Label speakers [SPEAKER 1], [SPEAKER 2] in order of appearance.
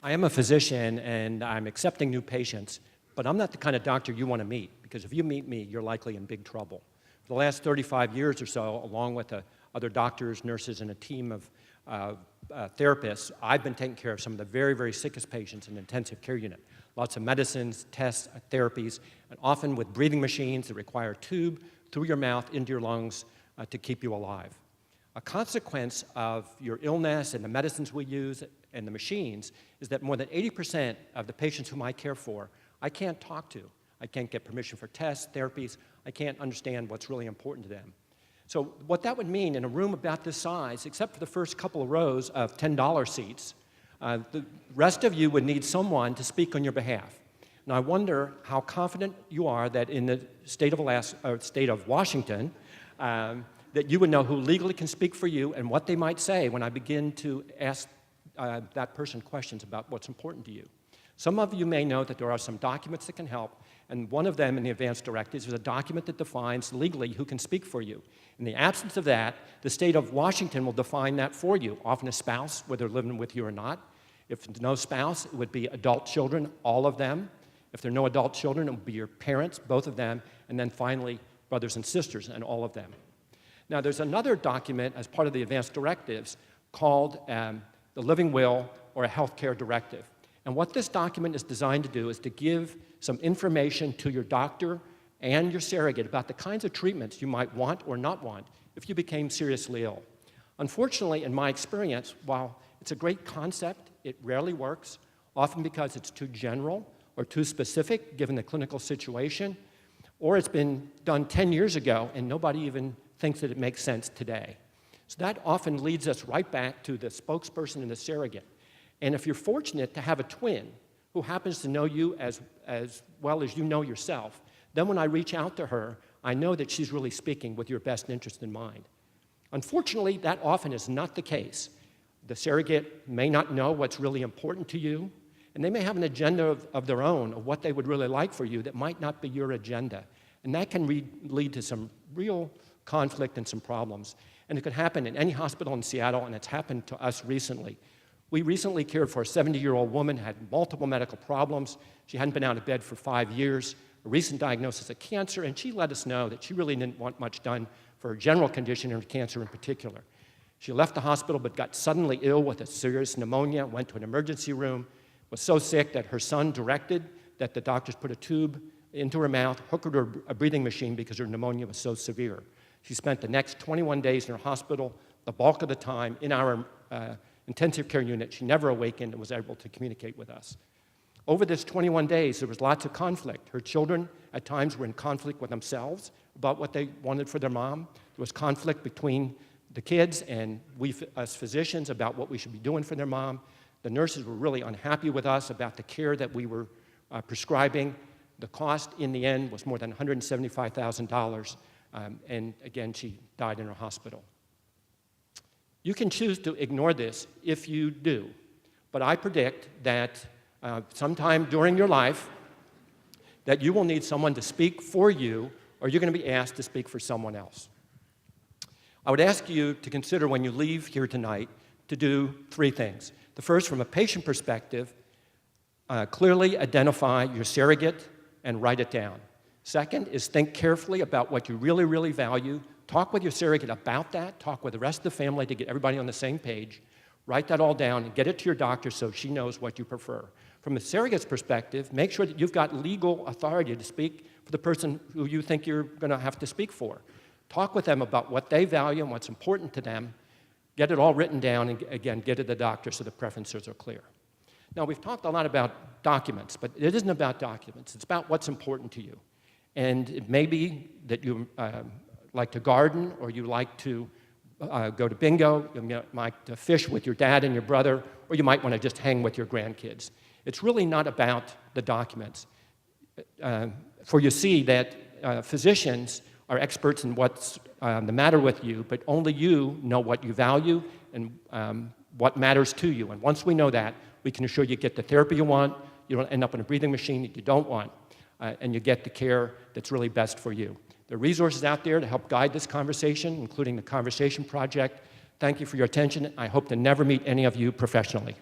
[SPEAKER 1] I am a physician and I'm accepting new patients, but I'm not the kind of doctor you want to meet, because if you meet me, you're likely in big trouble. For the last 35 years or so, along with other doctors, nurses, and a team of therapists, I've been taking care of some of the very, very sickest patients in the intensive care unit. Lots of medicines, tests, therapies, and often with breathing machines that require a tube through your mouth into your lungs to keep you alive. A consequence of your illness and the medicines we use and the machines is that more than 80% of the patients whom I care for, I can't talk to. I can't get permission for tests, therapies. I can't understand what's really important to them. So what that would mean in a room about this size, except for the first couple of rows of $10 seats, the rest of you would need someone to speak on your behalf. Now I wonder how confident you are that in the state of Washington, that you would know who legally can speak for you and what they might say when I begin to ask that person questions about what's important to you. Some of you may know that there are some documents that can help, and one of them in the advance directives is a document that defines legally who can speak for you. In the absence of that, the state of Washington will define that for you, often a spouse, whether living with you or not. If there's no spouse, it would be adult children, all of them. If there are no adult children, it would be your parents, both of them, and then finally brothers and sisters, and all of them. Now, there's another document as part of the advance directives called the Living Will, or a Healthcare Directive. And what this document is designed to do is to give some information to your doctor and your surrogate about the kinds of treatments you might want or not want if you became seriously ill. Unfortunately, in my experience, while it's a great concept, it rarely works, often because it's too general or too specific given the clinical situation, or it's been done 10 years ago and nobody even thinks that it makes sense today. So that often leads us right back to the spokesperson and the surrogate. And if you're fortunate to have a twin who happens to know you as well as you know yourself, then when I reach out to her, I know that she's really speaking with your best interest in mind. Unfortunately, that often is not the case. The surrogate may not know what's really important to you, and they may have an agenda of their own of what they would really like for you that might not be your agenda. And that can lead to some real conflict and some problems. And it could happen in any hospital in Seattle, and it's happened to us recently. We recently cared for a 70-year-old woman who had multiple medical problems. She hadn't been out of bed for 5 years, a recent diagnosis of cancer, and she let us know that she really didn't want much done for her general condition and cancer in particular. She left the hospital but got suddenly ill with a serious pneumonia, went to an emergency room, was so sick that her son directed that the doctors put a tube into her mouth, hooked her to a breathing machine because her pneumonia was so severe. She spent the next 21 days in her hospital, the bulk of the time in our intensive care unit. She never awakened and was able to communicate with us. Over this 21 days, there was lots of conflict. Her children at times were in conflict with themselves about what they wanted for their mom. There was conflict between the kids and we, as physicians, about what we should be doing for their mom. The nurses were really unhappy with us about the care that we were prescribing. The cost in the end was more than $175,000. And again, she died in her hospital. You can choose to ignore this if you do, but I predict that sometime during your life that you will need someone to speak for you, or you're going to be asked to speak for someone else. I would ask you to consider when you leave here tonight to do 3 things. The first, from a patient perspective, clearly identify your surrogate and write it down. Second is think carefully about what you really, really value. Talk with your surrogate about that. Talk with the rest of the family to get everybody on the same page. Write that all down and get it to your doctor so she knows what you prefer. From a surrogate's perspective, make sure that you've got legal authority to speak for the person who you think you're going to have to speak for. Talk with them about what they value and what's important to them. Get it all written down and, again, get it to the doctor so the preferences are clear. Now, we've talked a lot about documents, but it isn't about documents. It's about what's important to you. And it may be that you like to garden, or you like to go to bingo, you might fish with your dad and your brother, or you might want to just hang with your grandkids. It's really not about the documents. For you see that physicians are experts in what's the matter with you, but only you know what you value and what matters to you. And once we know that, we can assure you get the therapy you want, you don't end up in a breathing machine that you don't want, and you get the care that's really best for you. There are resources out there to help guide this conversation, including the Conversation Project. Thank you for your attention. I hope to never meet any of you professionally.